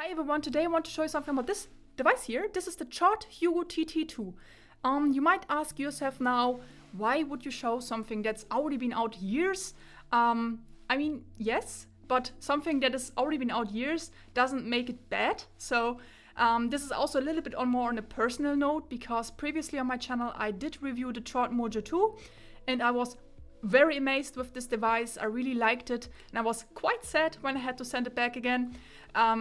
Hi everyone, today I want to show you something about this device here. This is the Chord Hugo TT2. You might ask yourself now, why would you show something that's already been out years? I mean, yes, but something that has already been out years doesn't make it bad. So this is also a little bit more on a personal note, because previously on my channel I did review the Chord Mojo 2 and I was very amazed with this device. I really liked it and I was quite sad when I had to send it back again.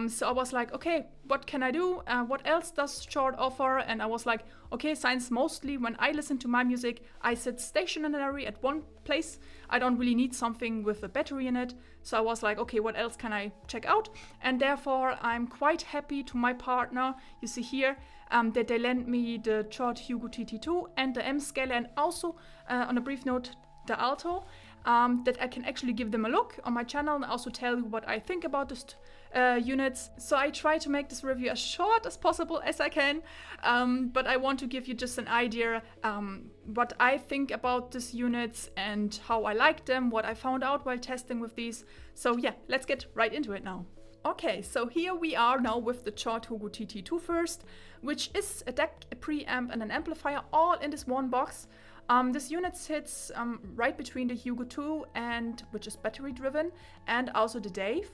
So I was like, okay, what can I do? What else does Chord offer? And I was like, okay, since mostly when I listen to my music, I sit stationary at one place. I don't really need something with a battery in it. So I was like, okay, what else can I check out? And therefore, I'm quite happy to my partner. You see here that they lent me the Chord Hugo TT2 and the M scaler, and also on a brief note, the alto, that I can actually give them a look on my channel and also tell you what I think about this units. So I try to make this review as short as possible as I can, but I want to give you just an idea what I think about these units and how I like them, what I found out while testing with these. So yeah, let's get right into it now. Okay, so here we are now with the Chord Hugo TT2 first, which is a deck, a preamp and an amplifier all in this one box. This unit sits right between the Hugo 2, and which is battery driven, and also the Dave.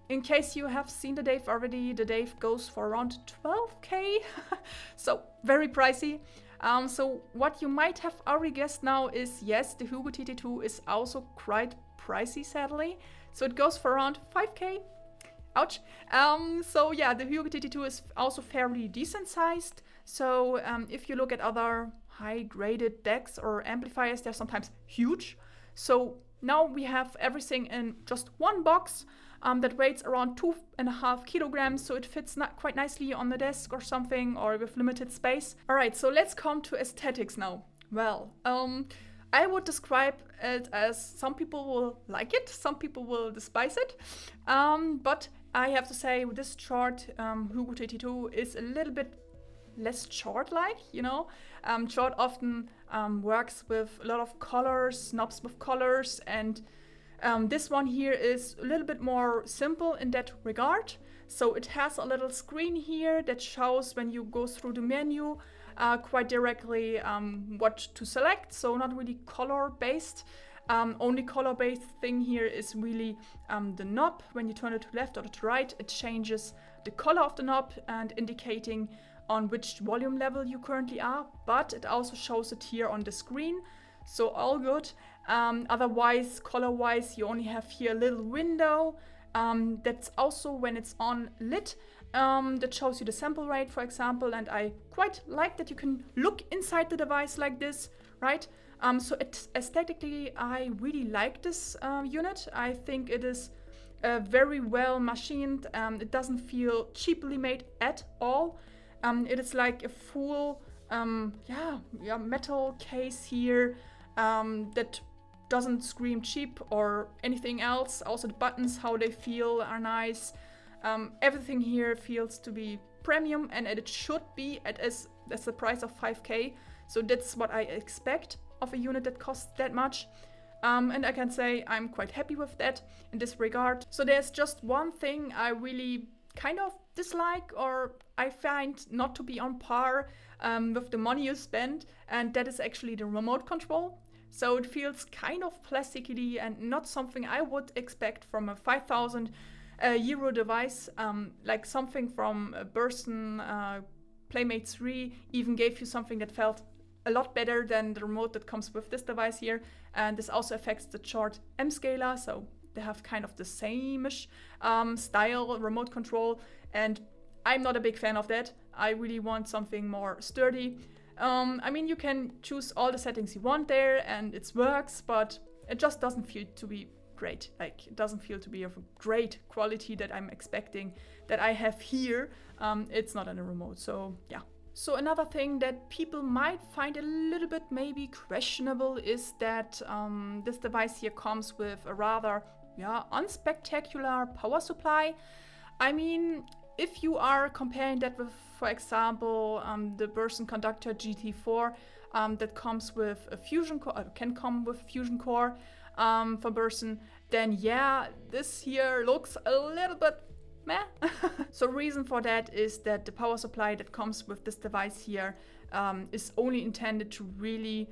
In case you have seen the Dave already, the Dave goes for around 12k, so very pricey. So what you might have already guessed now is, yes, the Hugo TT2 is also quite pricey, sadly. So it goes for around 5k. Ouch. So yeah, the Hugo TT2 is also fairly decent sized. So if you look at other high-graded decks or amplifiers, they're sometimes huge. So now we have everything in just one box that weighs around 2.5 kilograms, so it fits quite nicely on the desk or something, or with limited space. All right, so let's come to aesthetics now. Well, I would describe it as some people will like it, some people will despise it, but I have to say this Chord Hugo TT2 is a little bit less Chord-like, you know. Chord often works with a lot of colors, knobs with colors, and this one here is a little bit more simple in that regard. So it has a little screen here that shows when you go through the menu quite directly what to select, so not really color-based. Only color-based thing here is really the knob. When you turn it to left or to right, it changes the color of the knob and indicating on which volume level you currently are, but it also shows it here on the screen, so all good. Otherwise, color-wise, you only have here a little window that's also, when it's on, lit, that shows you the sample rate, for example, and I quite like that you can look inside the device like this, right? So aesthetically, I really like this unit. I think it is very well machined. It doesn't feel cheaply made at all. It is like a full metal case here that doesn't scream cheap or anything else. Also the buttons, how they feel, are nice. Everything here feels to be premium, and it should be at the price of 5k. So that's what I expect of a unit that costs that much. And I can say I'm quite happy with that in this regard. So there's just one thing I really kind of dislike, or I find not to be on par with the money you spend, and that is actually the remote control. So it feels kind of plasticky and not something I would expect from a 5,000 euro device. Like something from Burson Playmate 3 even gave you something that felt a lot better than the remote that comes with this device here. And this also affects the Chord M scaler, so they have kind of the same-ish style remote control, and I'm not a big fan of that. I really want something more sturdy. I mean, you can choose all the settings you want there and it works, but it just doesn't feel to be great. Like, it doesn't feel to be of a great quality that I'm expecting that I have here. It's not in a remote, so yeah. So another thing that people might find a little bit maybe questionable is that this device here comes with a rather unspectacular power supply. I mean, if you are comparing that with, for example, the Burson Conductor GT4 that comes with a fusion core, can come with a fusion core for Burson, then yeah, this here looks a little bit meh. So reason for that is that the power supply that comes with this device here is only intended to really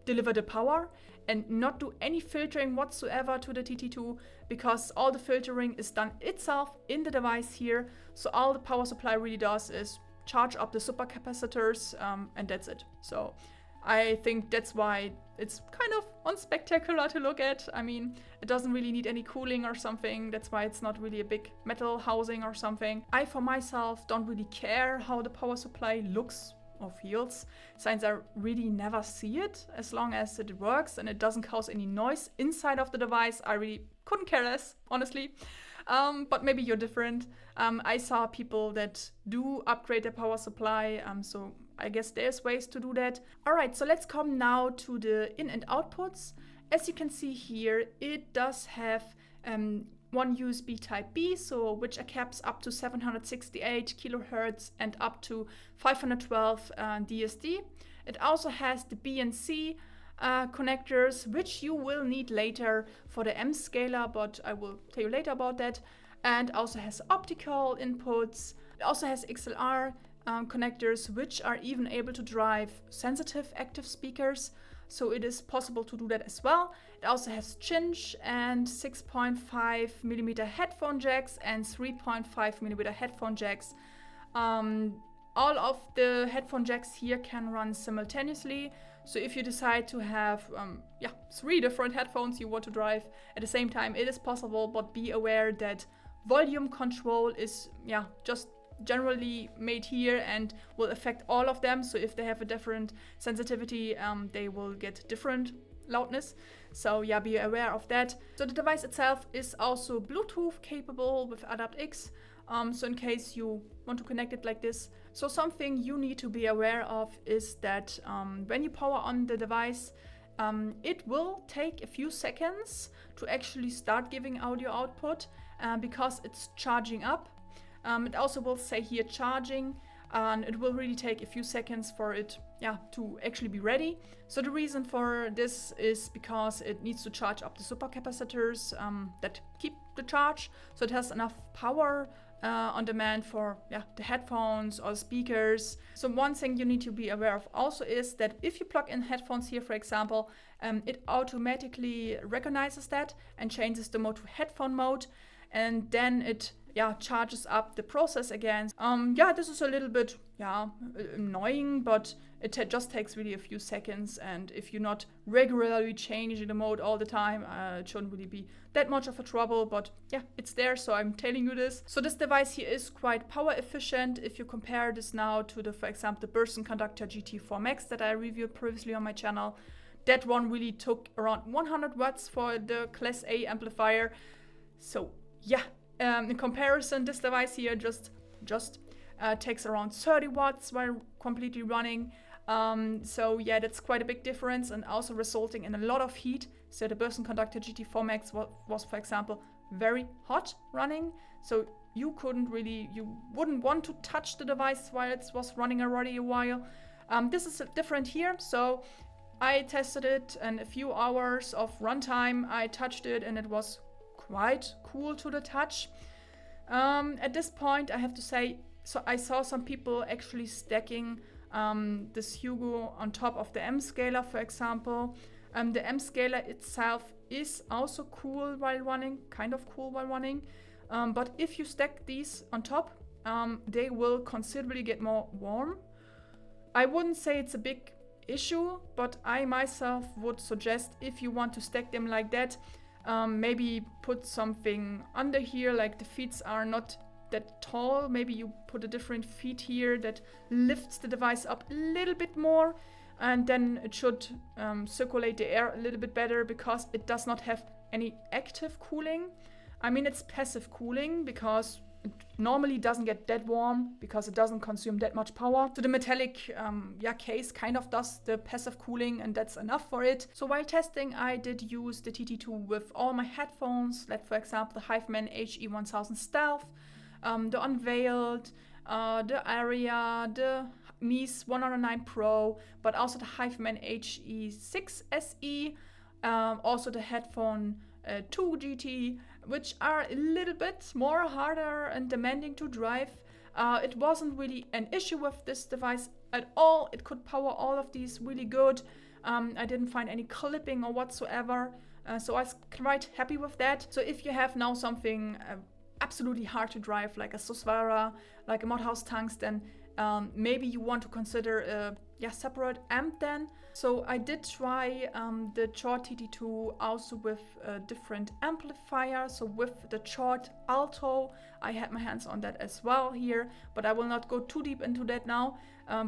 deliver the power and not do any filtering whatsoever to the TT2, because all the filtering is done itself in the device here. So all the power supply really does is charge up the supercapacitors, and that's it. So I think that's why it's kind of unspectacular to look at. I mean, it doesn't really need any cooling or something. That's why it's not really a big metal housing or something. I, for myself, don't really care how the power supply looks or feels, since I really never see it. As long as it works and it doesn't cause any noise inside of the device, I really couldn't care less, honestly. But maybe you're different. I saw people that do upgrade their power supply, so I guess there's ways to do that. Alright, so let's come now to the in and outputs. As you can see here, it does have one USB type B, so which caps up to 768 kilohertz and up to 512 DSD. It also has the B and C connectors, which you will need later for the M scaler, but I will tell you later about that. And also has optical inputs. It also has XLR connectors, which are even able to drive sensitive active speakers. So it is possible to do that as well. It also has cinch and 6.5mm headphone jacks and 3.5mm headphone jacks. All of the headphone jacks here can run simultaneously. So if you decide to have 3 different headphones you want to drive at the same time, it is possible, but be aware that volume control is just generally made here and will affect all of them. So if they have a different sensitivity, they will get different loudness. So yeah, be aware of that. So the device itself is also Bluetooth capable with adaptX. So in case you want to connect it like this. So something you need to be aware of is that when you power on the device, it will take a few seconds to actually start giving audio output because it's charging up. It also will say here charging, and it will really take a few seconds for it to actually be ready. So the reason for this is because it needs to charge up the supercapacitors that keep the charge, so it has enough power on demand for the headphones or speakers. So one thing you need to be aware of also is that if you plug in headphones here, for example, it automatically recognizes that and changes the mode to headphone mode, and then it charges up the process again. This is a little bit annoying, but it just takes really a few seconds, and if you're not regularly changing the mode all the time, it shouldn't really be that much of a trouble, but it's there, so I'm telling you this. So this device here is quite power efficient if you compare this now to the, for example, the Burson Conductor GT4 Max that I reviewed previously on my channel. That one really took around 100 watts for the Class A amplifier. So in comparison, this device here just takes around 30 watts while completely running. That's quite a big difference, and also resulting in a lot of heat. So the Burson Conductor GT4 Max was, for example, very hot running. So you wouldn't want to touch the device while it was running already a while. This is different here. So I tested it, and a few hours of runtime, I touched it, and it was quite cool to the touch. At this point, I have to say, so I saw some people actually stacking this Hugo on top of the M scaler, for example. The M scaler itself is also cool while running, kind of cool while running. But if you stack these on top, they will considerably get more warm. I wouldn't say it's a big issue, but I myself would suggest, if you want to stack them like that, maybe put something under here, like the feet are not that tall. Maybe you put a different feet here that lifts the device up a little bit more, and then it should circulate the air a little bit better, because it does not have any active cooling. I mean, it's passive cooling because it normally doesn't get that warm because it doesn't consume that much power. So the metallic case kind of does the passive cooling, and that's enough for it. So while testing, I did use the TT2 with all my headphones, like for example the Headphone HE1000 Stealth, the Unveiled, the Aria, the Mies 109 Pro, but also the Headphone HE6 SE, also the Headphone 2 GT, which are a little bit more harder and demanding to drive. It wasn't really an issue with this device at all. It could power all of these really good. I didn't find any clipping or whatsoever. So I was quite happy with that. So if you have now something absolutely hard to drive, like a Susvara, like a Modhouse Tungsten, maybe you want to consider a separate amp then. So I did try the Chord TT2 also with a different amplifier. So with the Chord Alto, I had my hands on that as well here, but I will not go too deep into that now.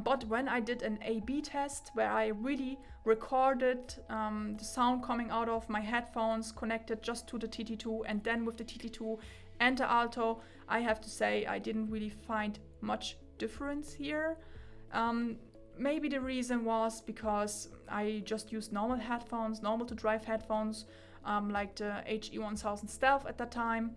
But when I did an A/B test where I really recorded the sound coming out of my headphones connected just to the TT2 and then with the TT2 and the Alto, I have to say I didn't really find much difference here. Maybe the reason was because I just used normal headphones, normal to drive headphones, like the HE1000 Stealth at that time.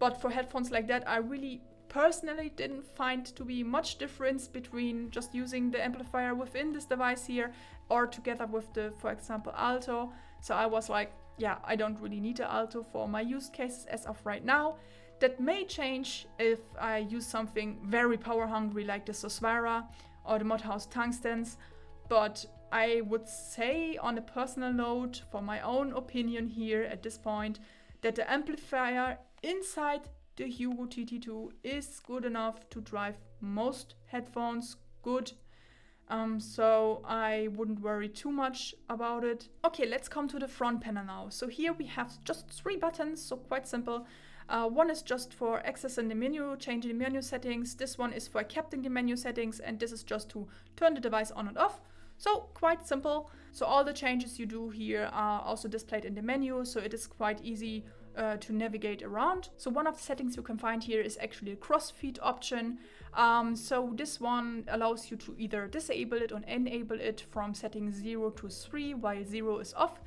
But for headphones like that, I really personally didn't find to be much difference between just using the amplifier within this device here or together with the, for example, Alto. So I was like, yeah, I don't really need the Alto for my use cases as of right now. That may change if I use something very power hungry like the Susvara or the Modhouse Tungstens, but I would say on a personal note, for my own opinion here at this point, that the amplifier inside the Hugo TT2 is good enough to drive most headphones good. So I wouldn't worry too much about it. Okay, let's come to the front panel now. So here we have just 3 buttons, so quite simple. One is just for accessing the menu, changing the menu settings. This one is for capturing the menu settings, and this is just to turn the device on and off. So quite simple. So all the changes you do here are also displayed in the menu, so it is quite easy to navigate around. So one of the settings you can find here is actually a crossfeed option. So this one allows you to either disable it or enable it from setting 0 to 3 while 0 is off.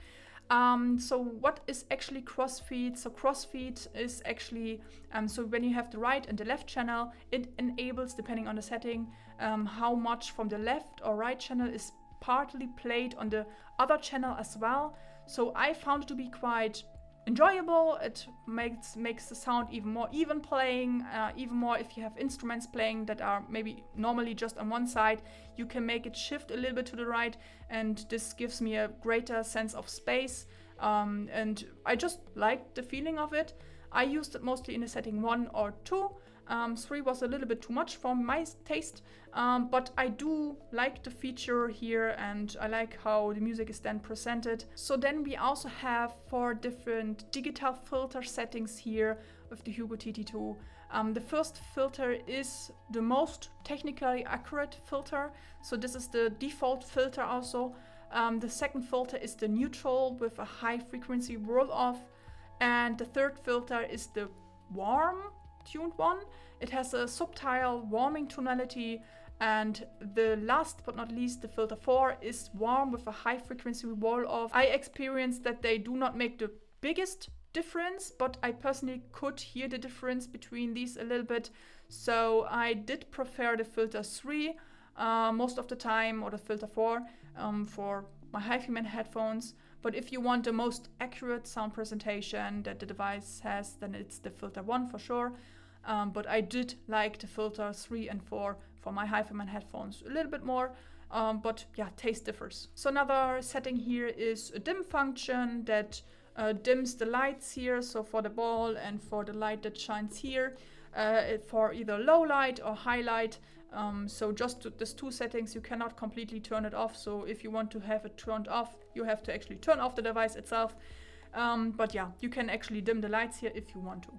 So what is actually crossfeed? So crossfeed is actually, so when you have the right and the left channel, it enables, depending on the setting, how much from the left or right channel is partly played on the other channel as well. So I found it to be quite enjoyable. It makes the sound even more even playing, even more if you have instruments playing that are maybe normally just on one side, you can make it shift a little bit to the right, and this gives me a greater sense of space, and I just liked the feeling of it. I used it mostly in a setting 1 or 2. 3 was a little bit too much for my taste, but I do like the feature here and I like how the music is then presented. So then we also have 4 different digital filter settings here with the Hugo TT2. The first filter is the most technically accurate filter, so this is the default filter also. The second filter is the neutral with a high frequency roll off, and the third filter is the warm tuned one. It has a subtle warming tonality, and the last but not least, the filter 4 is warm with a high frequency roll off. I experienced that they do not make the biggest difference, but I personally could hear the difference between these a little bit, so I did prefer the filter 3 most of the time, or the filter 4 for my HiFi headphones. But if you want the most accurate sound presentation that the device has, then it's the filter 1 for sure. But I did like the filter 3 and 4 for my HiFi headphones a little bit more. But yeah, taste differs. So another setting here is a dim function that dims the lights here. So for the ball and for the light that shines here, for either low light or high light. So just these 2 settings, you cannot completely turn it off. So if you want to have it turned off, you have to actually turn off the device itself. But yeah, you can actually dim the lights here if you want to.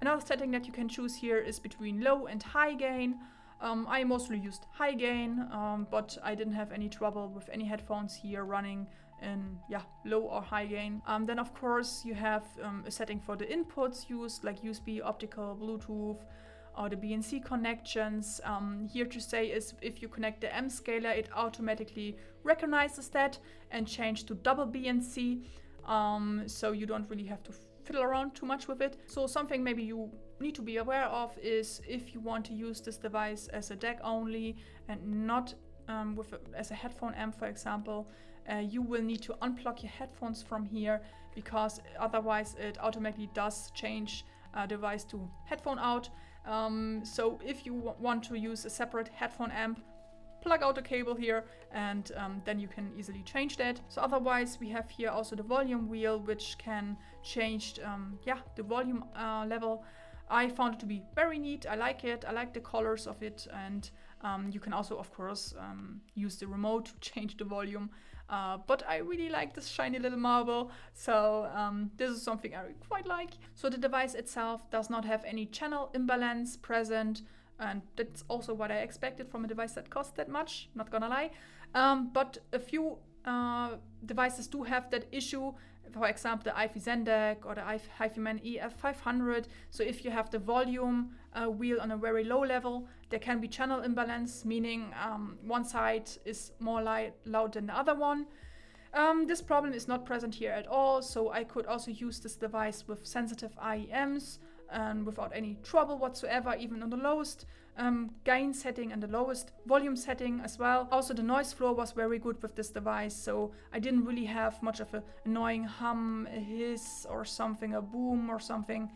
Another setting that you can choose here is between low and high gain. I mostly used high gain, but I didn't have any trouble with any headphones here running in low or high gain. Then of course you have a setting for the inputs used, like USB, optical, Bluetooth, or the BNC connections. Here to say is if you connect the M scaler, it automatically recognizes that and change to double BNC, so you don't really have to fiddle around too much with it. So something maybe you need to be aware of is if you want to use this device as a DAC only and not as a headphone amp, for example, you will need to unplug your headphones from here, because otherwise it automatically does change device to headphone out. So if you want to use a separate headphone amp, plug out the cable here, and then you can easily change that. So otherwise we have here also the volume wheel, which can change the volume level. I found it to be very neat. I like it. I like the colors of it, and you can also, of course, use the remote to change the volume. But I really like this shiny little marble, so this is something I quite like. So the device itself does not have any channel imbalance present, and that's also what I expected from a device that costs that much, not gonna lie. But a few devices do have that issue. For example, the iFi Zendeck or the HiFiMan EF500. So if you have the volume wheel on a very low level, there can be channel imbalance, meaning one side is more loud than the other one. This problem is not present here at all, so I could also use this device with sensitive IEMs and without any trouble whatsoever, even on the lowest gain setting and the lowest volume setting as well. Also, the noise floor was very good with this device, so I didn't really have much of an annoying hum, a hiss or something, a boom or something.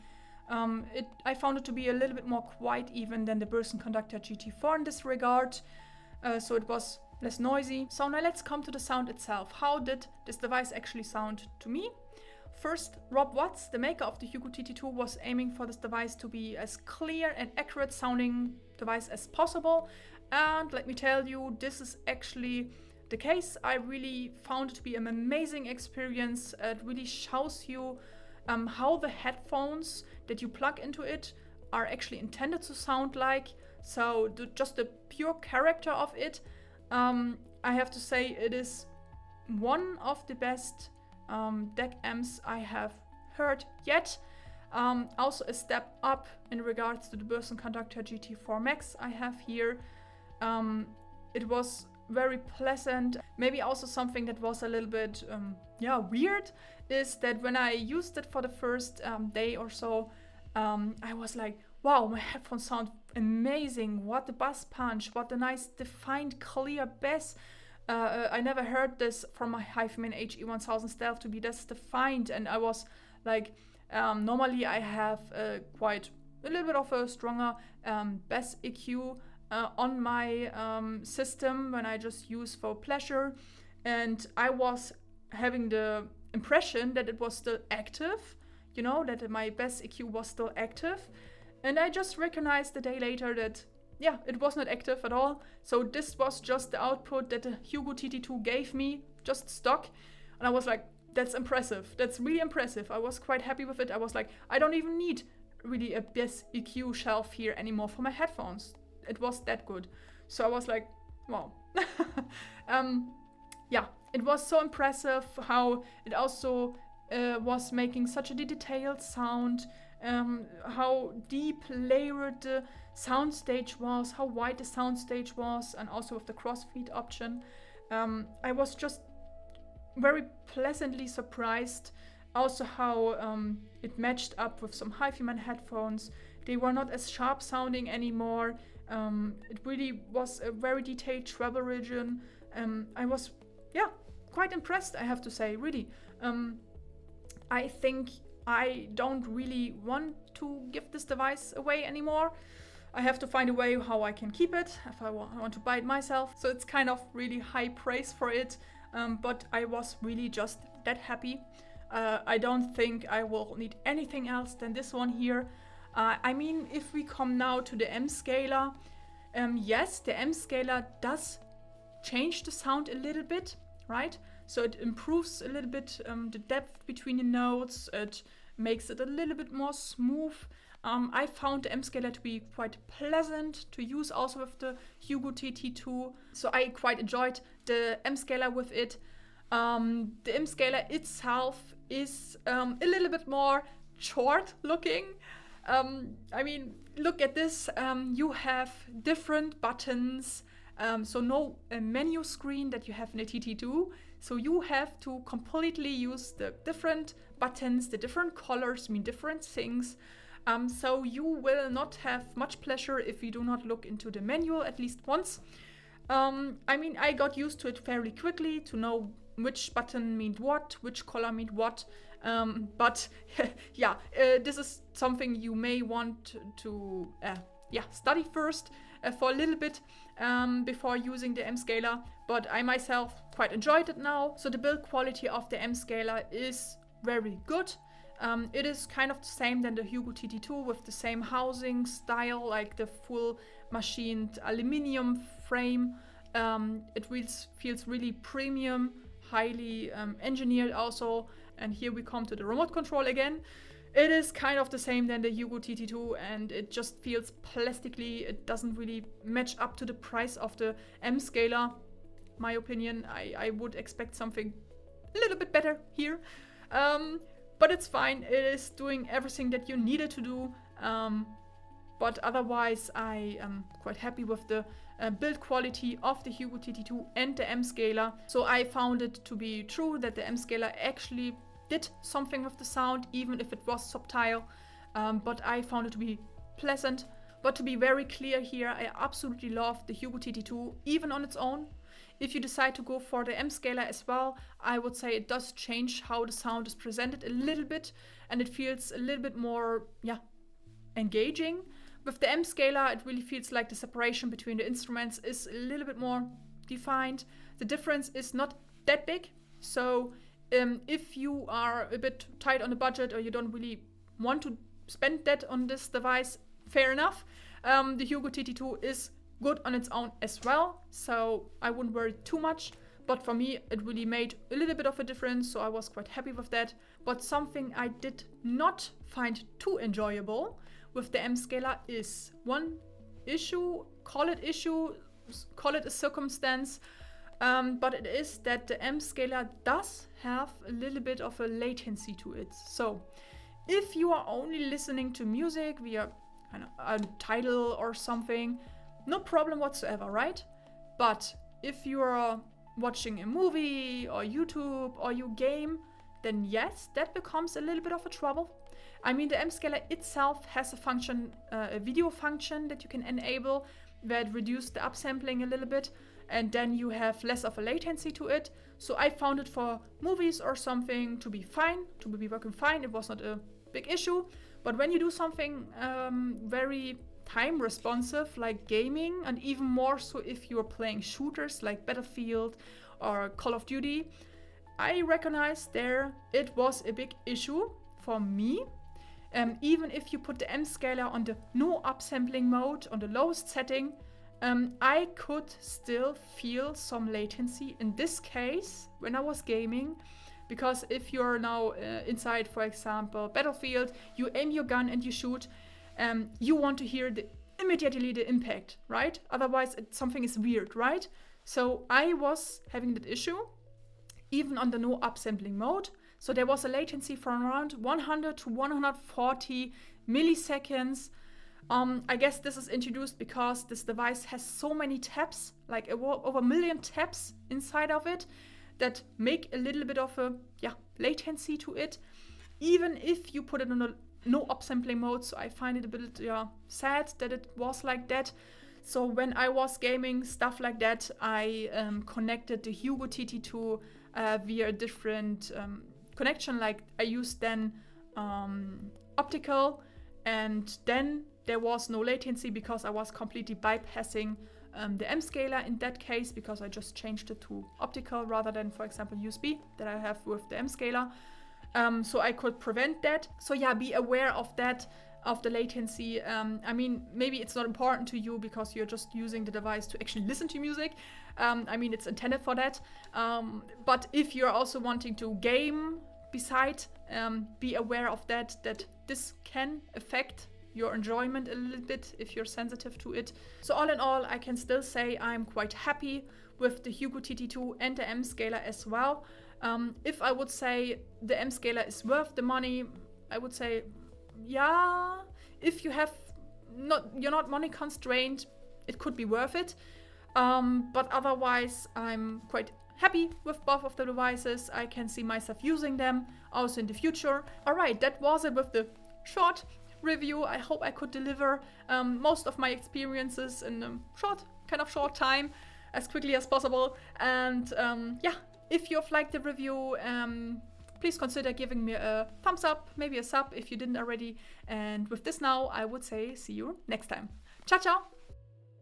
I found it to be a little bit more quiet even than the Burson Conductor GT4 in this regard, so it was less noisy. So now let's come to the sound itself. How did this device actually sound to me? First, Rob Watts, the maker of the Hugo TT2, was aiming for this device to be as clear and accurate sounding device as possible. And let me tell you, this is actually the case. I really found it to be an amazing experience. It really shows you how the headphones that you plug into it are actually intended to sound like. So just the pure character of it, I have to say it is one of the best DEC amps I have heard yet. Also a step up in regards to the Burson Conductor GT4 Max I have here. It was very pleasant. Maybe also something that was a little bit weird is that when I used it for the first day or so, I was like, wow, my headphones sound amazing. What the bass punch, what a nice defined clear bass. I never heard this from my HiFiMan HE1000 Stealth to be this defined, and I was like, normally I have quite a little bit of a stronger bass EQ on my system when I just use for pleasure, and I was having the impression that it was still active, you know, that my bass EQ was still active, and I just recognized a day later that it was not active at all. So this was just the output that the Hugo TT2 gave me, just stock. And I was like, that's impressive. That's really impressive. I was quite happy with it. I was like, I don't even need really a bass EQ shelf here anymore for my headphones. It was that good. So I was like, wow. It was so impressive how it also was making such a detailed sound. How deep layered the soundstage was, how wide the soundstage was, and also with the crossfeed option. I was just very pleasantly surprised also how it matched up with some HiFiMan headphones. They were not as sharp sounding anymore. It really was a very detailed treble region. I was quite impressed, I have to say, really. I think I don't really want to give this device away anymore. I have to find a way how I can keep it if I want to buy it myself. So it's kind of really high praise for it, but I was really just that happy. I don't think I will need anything else than this one here. I mean, if we come now to the M scaler, yes, the M scaler does change the sound a little bit, right? So it improves a little bit the depth between the notes. It makes it a little bit more smooth. I found the M scaler to be quite pleasant to use also with the Hugo TT2. So I quite enjoyed the M scaler with it. The M scaler itself is a little bit more short looking. I mean, look at this. You have different buttons. So no menu screen that you have in the TT2. So you have to completely use the different buttons, the different colors mean different things. So you will not have much pleasure if you do not look into the manual at least once. I mean, I got used to it fairly quickly to know which button means what, which color means what. But yeah, this is something you may want to study first for a little bit before using the M scaler. But I myself quite enjoyed it now. So the build quality of the M scaler is very good. It is kind of the same than the Hugo TT2 with the same housing style, like the full machined aluminum frame. It feels really premium, highly engineered also. And here we come to the remote control again. It is kind of the same than the Hugo TT2, and it just feels plastically. It doesn't really match up to the price of the M scaler. My opinion, I would expect something a little bit better here. But it's fine. It is doing everything that you needed to do. But otherwise, I am quite happy with the build quality of the Hugo TT2 and the M scaler. So I found it to be true that the M scaler actually did something with the sound, even if it was subtle. But I found it to be pleasant. But to be very clear here, I absolutely love the Hugo TT2, even on its own. If you decide to go for the M scaler as well, I would say it does change how the sound is presented a little bit, and it feels a little bit more, engaging. With the M scaler, it really feels like the separation between the instruments is a little bit more defined. The difference is not that big, so if you are a bit tight on the budget or you don't really want to spend that on this device, fair enough. The Hugo TT2 is good on its own as well, so I wouldn't worry too much. But for me, it really made a little bit of a difference, so I was quite happy with that. But something I did not find too enjoyable with the M scaler is one issue, call it a circumstance, but it is that the M scaler does have a little bit of a latency to it. So if you are only listening to music via kind of a title or something, no problem whatsoever, right? But if you are watching a movie or YouTube or you game, then yes, that becomes a little bit of a trouble. I mean, the M scaler itself has a function, a video function that you can enable that reduces the upsampling a little bit, and then you have less of a latency to it. So I found it for movies or something to be fine, to be working fine. It was not a big issue. But when you do something very time responsive like gaming, and even more so if you're playing shooters like Battlefield or Call of Duty, I recognize there it was a big issue for me. Even if you put the M scaler on the no upsampling mode, on the lowest setting, I could still feel some latency in this case when I was gaming. Because if you're now inside, for example, Battlefield, you aim your gun and you shoot, you want to hear immediately the impact, right? Otherwise, something is weird, right? So I was having that issue, even on the no upsampling mode. So there was a latency from around 100 to 140 milliseconds. I guess this is introduced because this device has so many taps, like over a million taps inside of it, that make a little bit of a latency to it, even if you put it on a no upsampling mode. So I find it a bit sad that it was like that. So when I was gaming stuff like that, I connected the Hugo TT2 via a different connection. Like I used then optical, and then there was no latency because I was completely bypassing the M scaler in that case, because I just changed it to optical rather than, for example, USB that I have with the M scaler. So I could prevent that. So yeah, be aware of that, of the latency. I mean, maybe it's not important to you because you're just using the device to actually listen to music. I mean, it's intended for that. But if you're also wanting to game beside, be aware of that this can affect your enjoyment a little bit if you're sensitive to it. So all in all, I can still say I'm quite happy with the Hugo TT2 and the M scaler as well. If I would say the M scaler is worth the money, I would say yeah. If you're not money constrained, it could be worth it. But otherwise, I'm quite happy with both of the devices. I can see myself using them also in the future. Alright, that was it with the short review. I hope I could deliver most of my experiences in a short time, as quickly as possible. And If you've liked the review, please consider giving me a thumbs up, maybe a sub if you didn't already. And with this now, I would say see you next time. Ciao, ciao!